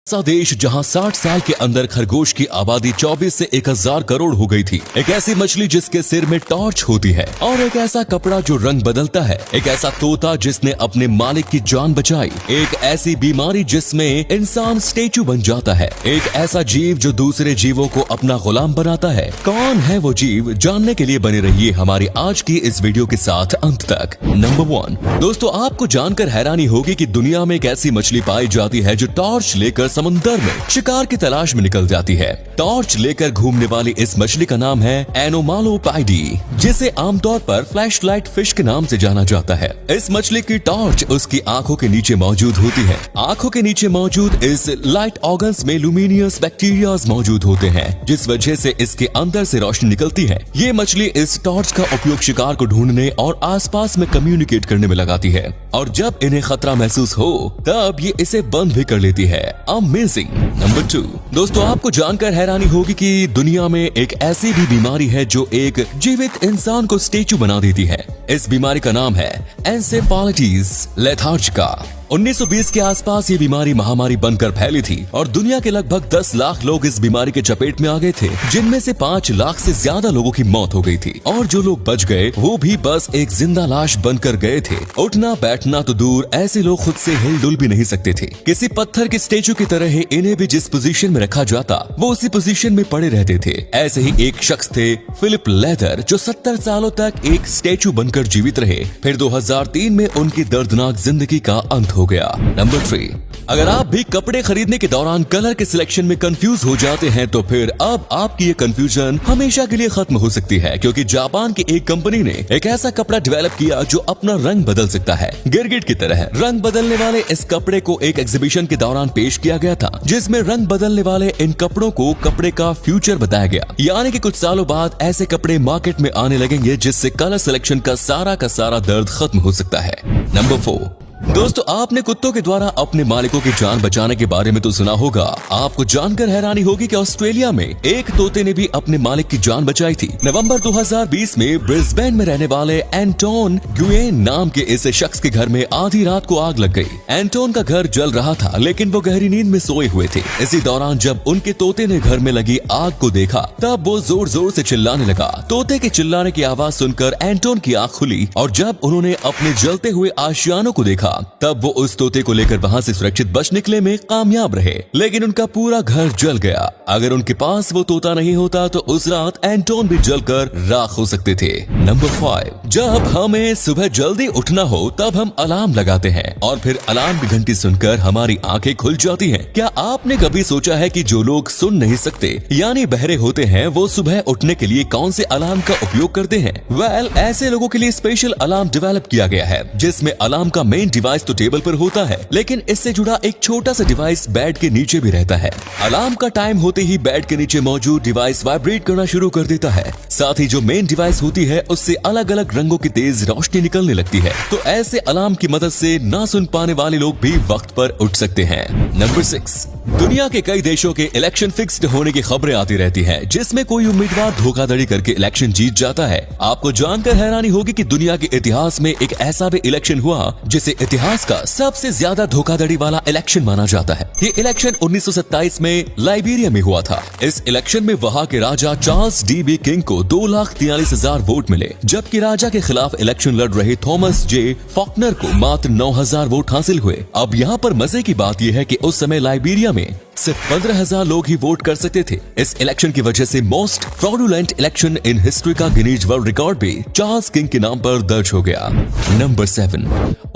ऐसा देश जहां 60 साल के अंदर खरगोश की आबादी 24 से 1000 करोड़ हो गई थी। एक ऐसी मछली जिसके सिर में टॉर्च होती है, और एक ऐसा कपड़ा जो रंग बदलता है, एक ऐसा तोता जिसने अपने मालिक की जान बचाई, एक ऐसी बीमारी जिसमें इंसान स्टेचू बन जाता है, एक ऐसा जीव जो दूसरे जीवों को अपना गुलाम बनाता है। कौन है वो जीव, जानने के लिए बने रहिए हमारी आज की इस वीडियो के साथ अंत तक। नंबर 1 दोस्तों, आपको जानकर हैरानी होगी कि दुनिया में एक ऐसी मछली पाई जाती है जो टॉर्च लेकर समुद्र में शिकार की तलाश में निकल जाती है। टॉर्च लेकर घूमने वाली इस मछली का नाम है एनोमालोपाइडी, जिसे आमतौर पर फ्लैशलाइट फिश के नाम से जाना जाता है। इस मछली की टॉर्च उसकी आंखों के नीचे मौजूद होती है। आंखों के नीचे मौजूद इस लाइट ऑर्गन्स में लुमिनियस बैक्टीरिया मौजूद होते हैं, जिस वजह से इसके अंदर से रोशनी निकलती है। ये मछली इस टॉर्च का उपयोग शिकार को ढूंढने और आसपास में कम्युनिकेट करने में लगाती है, और जब इन्हें खतरा महसूस हो तब ये इसे बंद भी कर लेती है। अमेजिंग। नंबर 2 दोस्तों, आपको जानकर हैरानी होगी कि दुनिया में एक ऐसी भी बीमारी है जो एक जीवित इंसान को स्टेचू बना देती है। इस बीमारी का नाम है एन्सेफेलाइटिस लेथार्जिका। 1920 के आसपास ये बीमारी महामारी बनकर फैली थी और दुनिया के लगभग 10 लाख लोग इस बीमारी के चपेट में आ गए थे, जिनमें से 5 लाख से ज्यादा लोगों की मौत हो गई थी, और जो लोग बच गए वो भी बस एक जिंदा लाश बनकर गए थे। उठना बैठना तो दूर, ऐसे लोग खुद से हिलडुल भी नहीं सकते थे। किसी पत्थर के स्टेचू की तरह ही इन्हें भी जिस पोजीशन में रखा जाता वो उसी पोजीशन में पड़े रहते थे। ऐसे ही एक शख्स थे फिलिप लेदर, जो 70 सालों तक एक स्टेचू बनकर जीवित रहे। फिर 2003 में उनकी दर्दनाक जिंदगी का अंत हो गया। नंबर 3, अगर आप भी कपड़े खरीदने के दौरान कलर के सिलेक्शन में कंफ्यूज हो जाते हैं तो फिर अब आपकी ये कंफ्यूजन हमेशा के लिए खत्म हो सकती है, क्योंकि जापान की एक कंपनी ने एक ऐसा कपड़ा डेवलप किया जो अपना रंग बदल सकता है। गिरगिट की तरह रंग बदलने वाले इस कपड़े को एक एग्जीबिशन के दौरान पेश किया गया था, जिसमें रंग बदलने वाले इन कपड़ों को कपड़े का फ्यूचर बताया गया। यानी कि कुछ सालों बाद ऐसे कपड़े मार्केट में आने लगेंगे जिससे कलर सिलेक्शन का सारा दर्द खत्म हो सकता है। नंबर 4 दोस्तों, आपने कुत्तों के द्वारा अपने मालिकों की जान बचाने के बारे में तो सुना होगा। आपको जानकर हैरानी होगी कि ऑस्ट्रेलिया में एक तोते ने भी अपने मालिक की जान बचाई थी। नवंबर 2020 में ब्रिस्बेन में रहने वाले एंटोन गुयेन नाम के इस शख्स के घर में आधी रात को आग लग गई। एंटोन का घर जल रहा था, लेकिन वो गहरी नींद में सोए हुए थे। इसी दौरान जब उनके तोते ने घर में लगी आग को देखा तब वो जोर जोर से चिल्लाने लगा। तोते के चिल्लाने की आवाज सुनकर एंटोन की आंख खुली, और जब उन्होंने अपने जलते हुए आशियानों को देखा तब वो उस तोते को लेकर वहां से सुरक्षित बच निकले में कामयाब रहे, लेकिन उनका पूरा घर जल गया। अगर उनके पास वो तोता नहीं होता तो उस रात एंटोन भी जलकर राख हो सकते थे। नंबर 5 जब हमें सुबह जल्दी उठना हो तब हम अलार्म लगाते हैं, और फिर अलार्म की घंटी सुनकर हमारी आंखें खुल जाती हैं। क्या आपने कभी सोचा है कि जो लोग सुन नहीं सकते यानी बहरे होते हैं, वो सुबह उठने के लिए कौन से अलार्म का उपयोग करते हैं? वेल, ऐसे लोगों के लिए स्पेशल अलार्म डेवलप किया गया है, जिसमें अलार्म का मेन डिवाइस टेबल पर होता है, लेकिन इससे जुड़ा एक छोटा सा डिवाइस बेड के नीचे भी रहता है। अलार्म का टाइम होते ही बेड के नीचे मौजूद डिवाइस वाइब्रेट करना शुरू कर देता है। साथ ही जो मेन डिवाइस होती है उससे अलग अलग रंगों की तेज रोशनी निकलने लगती है। तो ऐसे अलार्म की मदद से ना सुन पाने वाले लोग भी वक्त पर उठ सकते हैं। नंबर 6 दुनिया के कई देशों के इलेक्शन फिक्स्ड होने की खबरें आती रहती हैं, जिसमें कोई उम्मीदवार धोखाधड़ी करके इलेक्शन जीत जाता है। आपको जानकर हैरानी होगी कि दुनिया के इतिहास में एक ऐसा भी इलेक्शन हुआ जिसे इतिहास का सबसे ज्यादा धोखाधड़ी वाला इलेक्शन माना जाता है। ये इलेक्शन 1927 में लाइबेरिया में हुआ था। इस इलेक्शन में वहां के राजा चार्ल्स डी किंग को 2,43,000 वोट मिले, जबकि राजा के खिलाफ इलेक्शन लड़ रहे थॉमस जे फॉकनर को मात्र 9,000 वोट हासिल हुए। अब यहाँ पर मजे की बात यह है कि उस समय लाइबेरिया में सिर्फ 15,000 लोग ही वोट कर सकते थे। इस इलेक्शन की वजह से most fraudulent election in history का गिनीज वर्ल्ड रिकॉर्ड भी चार्ल्स किंग के नाम पर दर्ज हो गया। नंबर 7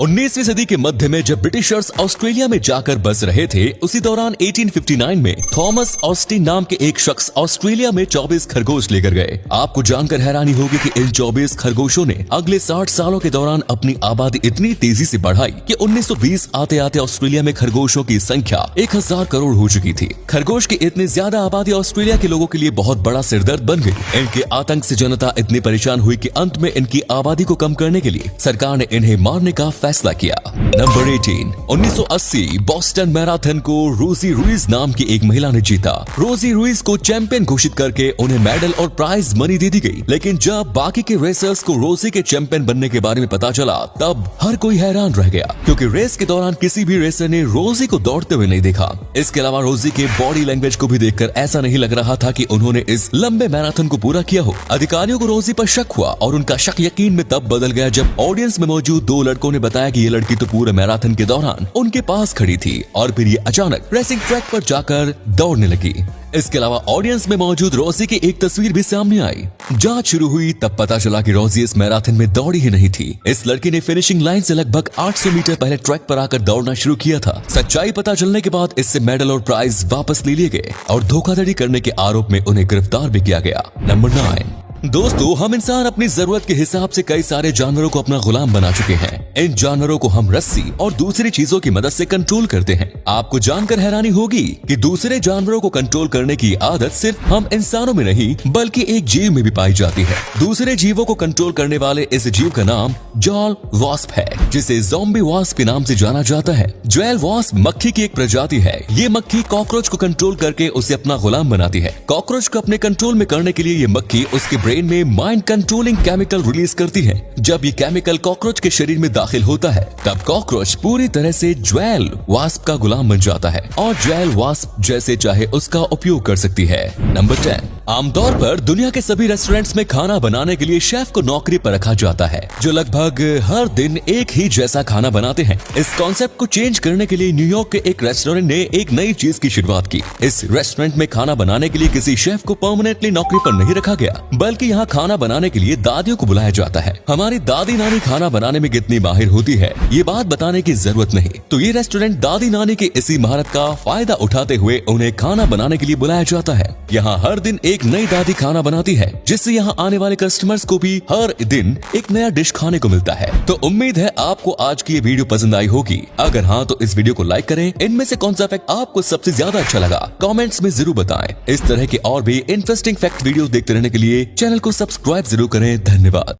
19वीं सदी के मध्य में जब ब्रिटिशर्स ऑस्ट्रेलिया में जाकर बस रहे थे, उसी दौरान 1859 में थॉमस ऑस्टिन नाम के एक शख्स ऑस्ट्रेलिया में 24 खरगोश लेकर गए। आपको जानकर हैरानी होगी कि इन 24 खरगोशों ने अगले 60 सालों के दौरान अपनी आबादी इतनी तेजी से बढ़ाई कि 1920 आते आते ऑस्ट्रेलिया में खरगोशों की संख्या 1000 करोड़ हो चुकी थी। खरगोश की इतनी ज्यादा आबादी ऑस्ट्रेलिया के लोगों के लिए बहुत बड़ा सिरदर्द बन गई। इनके आतंक से जनता इतनी परेशान हुई कि अंत में इनकी आबादी को कम करने के लिए सरकार ने इन्हें मारने का फैसला किया। नंबर 18, 1980 बॉस्टन मैराथन को रोजी रुइज नाम की एक महिला ने जीता। रोजी रुइज को चैंपियन घोषित करके उन्हें मेडल और प्राइज मनी दे दी गई। लेकिन जब बाकी के रेसर्स को रोजी के चैंपियन बनने के बारे में पता चला तब हर कोई हैरान रह गया, क्योंकि रेस के दौरान किसी भी रेसर ने रोजी को दौड़ते हुए नहीं देखा। इसके अलावा रोजी के बॉडी लैंग्वेज को भी देखकर ऐसा नहीं लग रहा था कि उन्होंने इस लंबे मैराथन को पूरा किया हो। अधिकारियों को रोजी पर शक हुआ और उनका शक यकीन में तब बदल गया जब ऑडियंस में मौजूद 2 लड़कों ने बताया कि ये लड़की तो पूरे मैराथन के दौरान उनके पास खड़ी थी और फिर ये अचानक रेसिंग ट्रैक पर जाकर दौड़ने लगी। इसके अलावा ऑडियंस में मौजूद रोजी की एक तस्वीर भी सामने आई। जांच शुरू हुई तब पता चला कि रोजी इस मैराथन में दौड़ी ही नहीं थी। इस लड़की ने फिनिशिंग लाइन से लगभग 800 मीटर पहले ट्रैक पर आकर दौड़ना शुरू किया था। सच्चाई पता चलने के बाद इससे मेडल और प्राइज वापस ले लिए गए और धोखाधड़ी करने के आरोप में उन्हें गिरफ्तार भी किया गया। नंबर 9, दोस्तों, हम इंसान अपनी जरूरत के हिसाब से कई सारे जानवरों को अपना गुलाम बना चुके हैं। इन जानवरों को हम रस्सी और दूसरी चीजों की मदद से कंट्रोल करते हैं। आपको जानकर हैरानी होगी कि दूसरे जानवरों को कंट्रोल करने की आदत सिर्फ हम इंसानों में नहीं बल्कि एक जीव में भी पाई जाती है। दूसरे जीवों को कंट्रोल करने वाले इस जीव का नाम ज्वेल वास्प है, जिसे ज़ॉम्बी वास्प के नाम से जाना जाता है। ज्वेल वास्प मक्खी की एक प्रजाति है। ये मक्खी कॉकरोच को कंट्रोल करके उसे अपना गुलाम बनाती है। कॉकरोच को अपने कंट्रोल में करने के लिए ये मक्खी उसके ब्रेन में माइंड कंट्रोलिंग केमिकल रिलीज करती है। जब ये केमिकल कॉकरोच के शरीर में दाखिल होता है तब कॉकरोच पूरी तरह से ज्वेल वास्प का गुलाम बन जाता है और ज्वेल वास्प जैसे चाहे उसका उपयोग कर सकती है। नंबर 10, आमतौर पर दुनिया के सभी रेस्टोरेंट्स में खाना बनाने के लिए शेफ को नौकरी पर रखा जाता है, जो लगभग हर दिन एक ही जैसा खाना बनाते हैं। इस कॉन्सेप्ट को चेंज करने के लिए न्यूयॉर्क के एक रेस्टोरेंट ने एक नई चीज की शुरुआत की। इस रेस्टोरेंट में खाना बनाने के लिए किसी शेफ को परमानेंटली नौकरी पर नहीं रखा गया, बल्कि यहाँ खाना बनाने के लिए दादियों को बुलाया जाता है। हमारी दादी नानी खाना बनाने में कितनी माहिर होती है ये बात बताने की जरूरत नहीं, तो ये रेस्टोरेंट दादी नानी की इसी महारत का फायदा उठाते हुए उन्हें खाना बनाने के लिए बुलाया जाता है। यहाँ हर दिन एक नई दादी खाना बनाती है, जिससे यहाँ आने वाले कस्टमर्स को भी हर दिन एक नया डिश खाने को मिलता है। तो उम्मीद है आपको आज की ये वीडियो पसंद आई होगी। अगर हाँ तो इस वीडियो को लाइक करें। इनमें से कौन सा फैक्ट आपको सबसे ज्यादा अच्छा लगा कमेंट्स में जरूर बताएं। इस तरह के और भी इंटरेस्टिंग फैक्ट वीडियो देखते रहने के लिए चैनल को सब्सक्राइब जरूर करें। धन्यवाद।